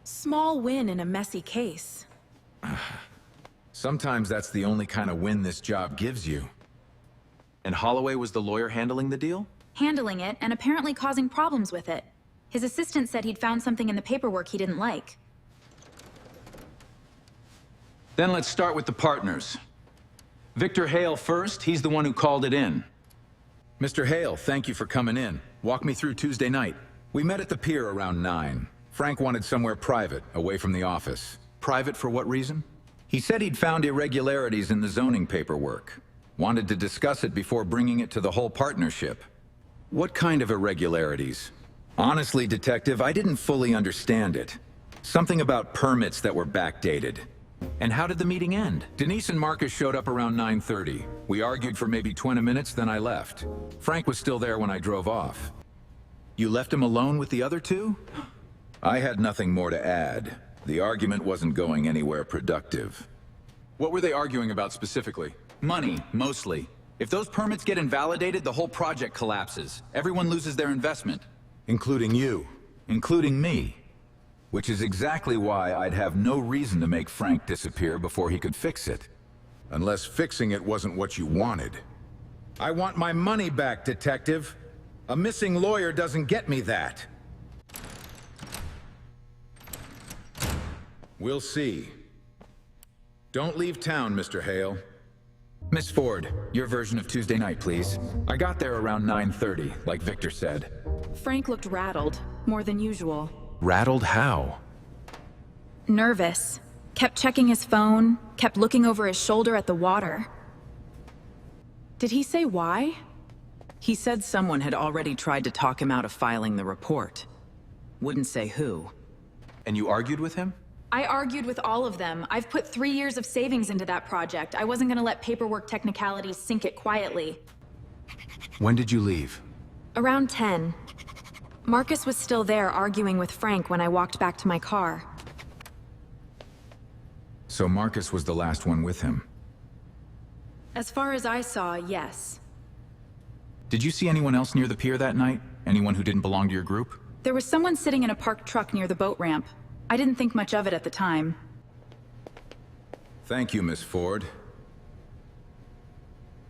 Small win in a messy case. Sometimes that's the only kind of win this job gives you. And Holloway was the lawyer handling the deal? Handling it, and apparently causing problems with it. His assistant said he'd found something in the paperwork he didn't like. Then let's start with the partners. Victor Hale first, he's the one who called it in. Mr. Hale, thank you for coming in. Walk me through Tuesday night. We met at the pier around 9. Frank wanted somewhere private, away from the office. Private for what reason? He said he'd found irregularities in the zoning paperwork. Wanted to discuss it before bringing it to the whole partnership. What kind of irregularities? Honestly, Detective, I didn't fully understand it. Something about permits that were backdated. And how did the meeting end? Denise and Marcus showed up around 9:30. We argued for maybe 20 minutes, then I left. Frank was still there when I drove off. You left him alone with the other two? I had nothing more to add. The argument wasn't going anywhere productive. What were they arguing about specifically? Money, mostly. If those permits get invalidated, the whole project collapses. Everyone loses their investment. Including you. Including me. Which is exactly why I'd have no reason to make Frank disappear before he could fix it. Unless fixing it wasn't what you wanted. I want my money back, Detective. A missing lawyer doesn't get me that. We'll see. Don't leave town, Mr. Hale. Miss Ford, your version of Tuesday night, please. I got there around 9:30, like Victor said. Frank looked rattled, more than usual. Rattled how? Nervous. Kept checking his phone, kept looking over his shoulder at the water. Did he say why? He said someone had already tried to talk him out of filing the report. Wouldn't say who. And you argued with him? I argued with all of them. I've put 3 years of savings into that project. I wasn't gonna let paperwork technicalities sink it quietly. When did you leave? Around 10. Marcus was still there arguing with Frank when I walked back to my car. So Marcus was the last one with him. As far as I saw, yes. Did you see anyone else near the pier that night? Anyone who didn't belong to your group? There was someone sitting in a parked truck near the boat ramp. I didn't think much of it at the time. Thank you, Miss Ford.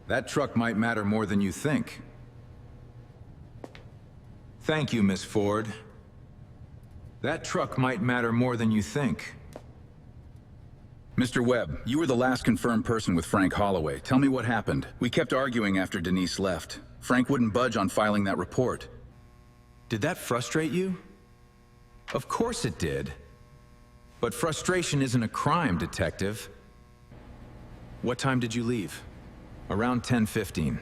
That truck might matter more than you think. Thank you, Miss Ford. That truck might matter more than you think. Mr. Webb, you were the last confirmed person with Frank Holloway. Tell me what happened. We kept arguing after Denise left. Frank wouldn't budge on filing that report. Did that frustrate you? Of course it did. But frustration isn't a crime, Detective. What time did you leave? Around 10:15.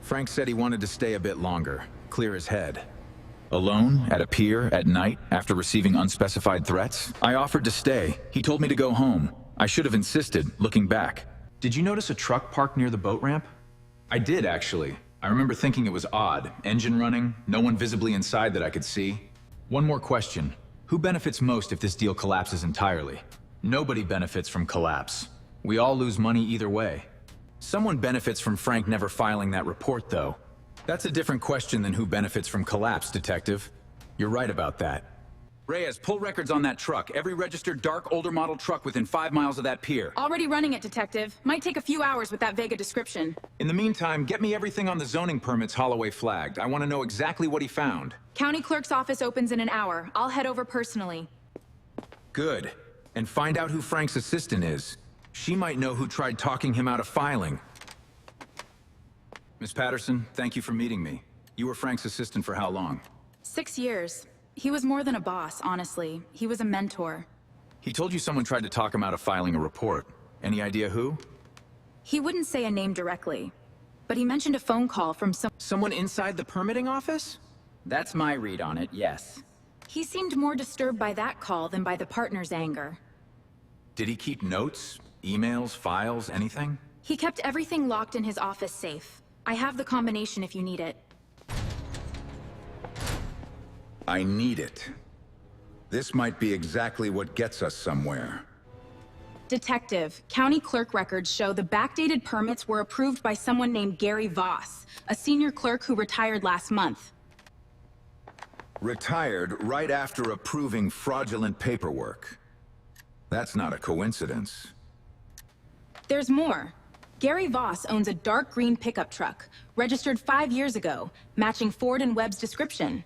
Frank said he wanted to stay a bit longer, clear his head. Alone, at a pier, at night, after receiving unspecified threats? I offered to stay. He told me to go home. I should have insisted, looking back. Did you notice a truck parked near the boat ramp? I did, actually. I remember thinking it was odd. Engine running, no one visibly inside that I could see. One more question. Who benefits most if this deal collapses entirely? Nobody benefits from collapse. We all lose money either way. Someone benefits from Frank never filing that report, though. That's a different question than who benefits from collapse, Detective. You're right about that. Reyes, pull records on that truck. Every registered dark, older model truck within 5 miles of that pier. Already running it, Detective. Might take a few hours with that vague a description. In the meantime, get me everything on the zoning permits Holloway flagged. I want to know exactly what he found. County clerk's office opens in an hour. I'll head over personally. Good. And find out who Frank's assistant is. She might know who tried talking him out of filing. Miss Patterson, thank you for meeting me. You were Frank's assistant for how long? 6 years. He was more than a boss, honestly. He was a mentor. He told you someone tried to talk him out of filing a report. Any idea who? He wouldn't say a name directly, but he mentioned a phone call from Someone inside the permitting office? That's my read on it, yes. He seemed more disturbed by that call than by the partner's anger. Did he keep notes, emails, files, anything? He kept everything locked in his office safe. I have the combination if you need it. I need it. This might be exactly what gets us somewhere. Detective, county clerk records show the backdated permits were approved by someone named Gary Voss, a senior clerk who retired last month. Retired right after approving fraudulent paperwork. That's not a coincidence. There's more. Gary Voss owns a dark green pickup truck, registered 5 years ago, matching Ford and Webb's description.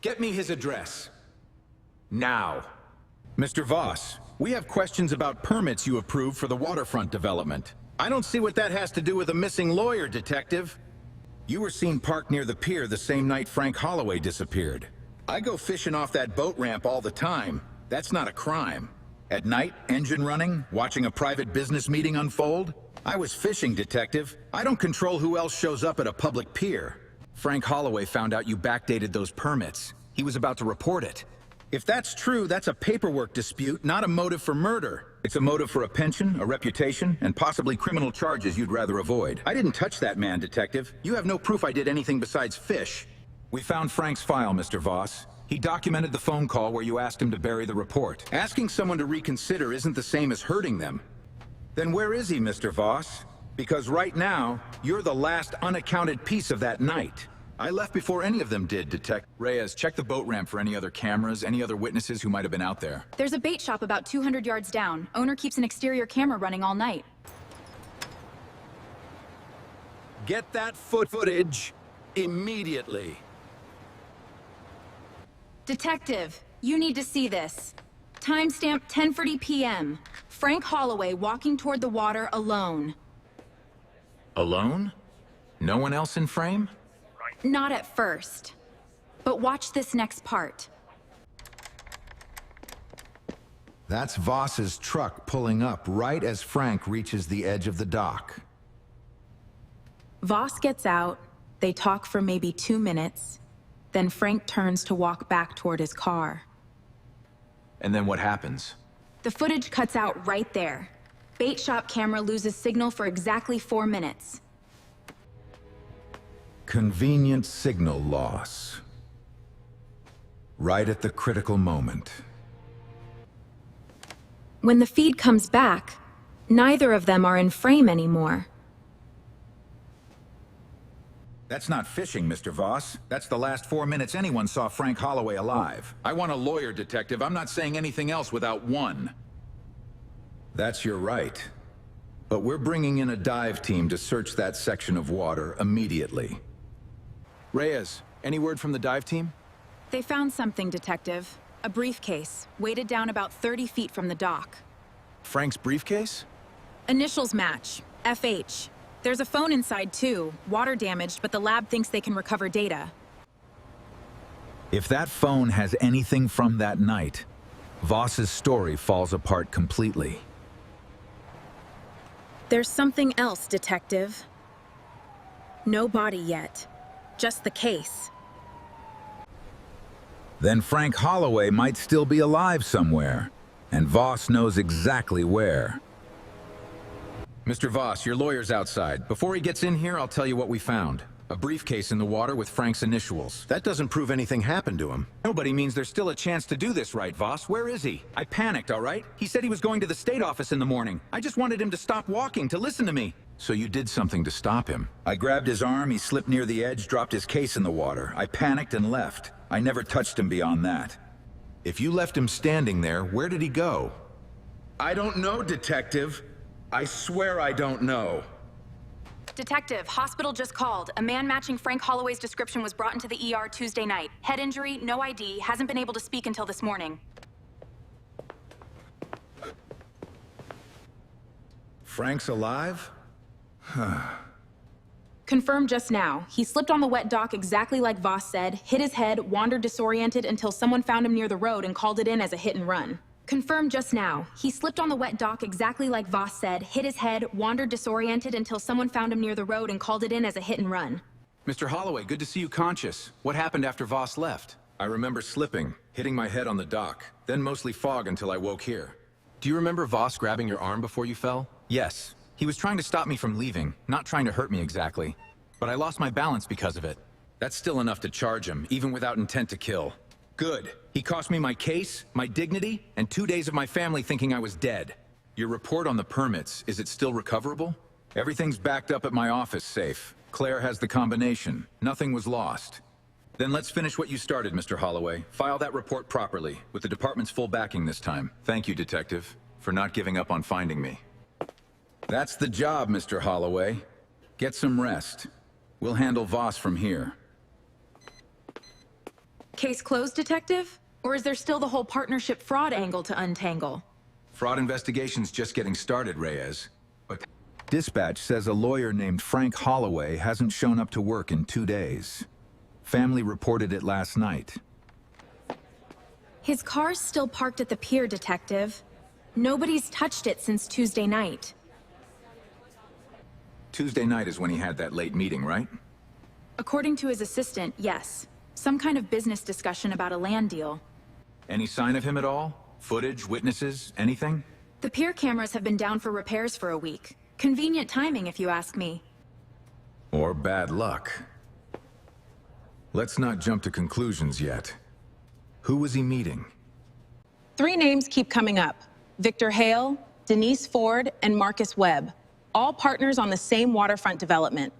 Get me his address. Now. Mr. Voss, we have questions about permits you approved for the waterfront development. I don't see what that has to do with a missing lawyer, Detective. You were seen parked near the pier the same night Frank Holloway disappeared. I go fishing off that boat ramp all the time. That's not a crime. At night, engine running, watching a private business meeting unfold? I was fishing, Detective. I don't control who else shows up at a public pier. Frank Holloway found out you backdated those permits. He was about to report it. If that's true, that's a paperwork dispute, not a motive for murder. It's a motive for a pension, a reputation, and possibly criminal charges you'd rather avoid. I didn't touch that man, Detective. You have no proof I did anything besides fish. We found Frank's file, Mr. Voss. He documented the phone call where you asked him to bury the report. Asking someone to reconsider isn't the same as hurting them. Then where is he, Mr. Voss? Because right now, you're the last unaccounted piece of that night. I left before any of them did, Detective. Reyes, check the boat ramp for any other cameras, any other witnesses who might have been out there. There's a bait shop about 200 yards down. Owner keeps an exterior camera running all night. Get that footage immediately. Detective, you need to see this. Timestamp 10:40 p.m. Frank Holloway walking toward the water alone. Alone? No one else in frame? Not at first. But watch this next part. That's Voss's truck pulling up right as Frank reaches the edge of the dock. Voss gets out, they talk for maybe 2 minutes, then Frank turns to walk back toward his car. And then what happens? The footage cuts out right there. Bait shop camera loses signal for exactly 4 minutes. Convenient signal loss. Right at the critical moment. When the feed comes back, neither of them are in frame anymore. That's not fishing, Mr. Voss. That's the last 4 minutes anyone saw Frank Holloway alive. I want a lawyer, Detective. I'm not saying anything else without one. That's your right. But we're bringing in a dive team to search that section of water immediately. Reyes, any word from the dive team? They found something, Detective. A briefcase, weighted down about 30 feet from the dock. Frank's briefcase? Initials match. FH. There's a phone inside too, water damaged, but the lab thinks they can recover data. If that phone has anything from that night, Voss's story falls apart completely. There's something else, Detective. No body yet. Just the case. Then Frank Holloway might still be alive somewhere, and Voss knows exactly where. Mr. Voss, your lawyer's outside. Before he gets in here, I'll tell you what we found. A briefcase in the water with Frank's initials. That doesn't prove anything happened to him. Nobody means there's still a chance to do this right, Voss. Where is he? I panicked, all right? He said he was going to the state office in the morning. I just wanted him to stop walking, to listen to me. So you did something to stop him. I grabbed his arm, he slipped near the edge, dropped his case in the water. I panicked and left. I never touched him beyond that. If you left him standing there, where did he go? I don't know, Detective. I swear I don't know. Detective, hospital just called. A man matching Frank Holloway's description was brought into the ER Tuesday night. Head injury, no ID, hasn't been able to speak until this morning. Frank's alive? Confirmed just now. He slipped on the wet dock exactly like Voss said, hit his head, wandered disoriented until someone found him near the road and called it in as a hit and run. Confirmed just now. He slipped on the wet dock exactly like Voss said, hit his head, wandered disoriented until someone found him near the road and called it in as a hit and run. Mr. Holloway, good to see you conscious. What happened after Voss left? I remember slipping, hitting my head on the dock, then mostly fog until I woke here. Do you remember Voss grabbing your arm before you fell? Yes. He was trying to stop me from leaving, not trying to hurt me exactly. But I lost my balance because of it. That's still enough to charge him, even without intent to kill. Good. He cost me my case, my dignity, and 2 days of my family thinking I was dead. Your report on the permits, is it still recoverable? Everything's backed up at my office safe. Claire has the combination. Nothing was lost. Then let's finish what you started, Mr. Holloway. File that report properly, with the department's full backing this time. Thank you, Detective, for not giving up on finding me. That's the job, Mr. Holloway. Get some rest. We'll handle Voss from here. Case closed, Detective? Or is there still the whole partnership fraud angle to untangle? Fraud investigation's just getting started, Reyes. But Dispatch says a lawyer named Frank Holloway hasn't shown up to work in 2 days. Family reported it last night. His car's still parked at the pier, Detective. Nobody's touched it since Tuesday night. Tuesday night is when he had that late meeting, right? According to his assistant, yes. Some kind of business discussion about a land deal. Any sign of him at all? Footage, witnesses, anything? The pier cameras have been down for repairs for a week. Convenient timing, if you ask me. Or bad luck. Let's not jump to conclusions yet. Who was he meeting? 3 names keep coming up. Victor Hale, Denise Ford, and Marcus Webb. All partners on the same waterfront development.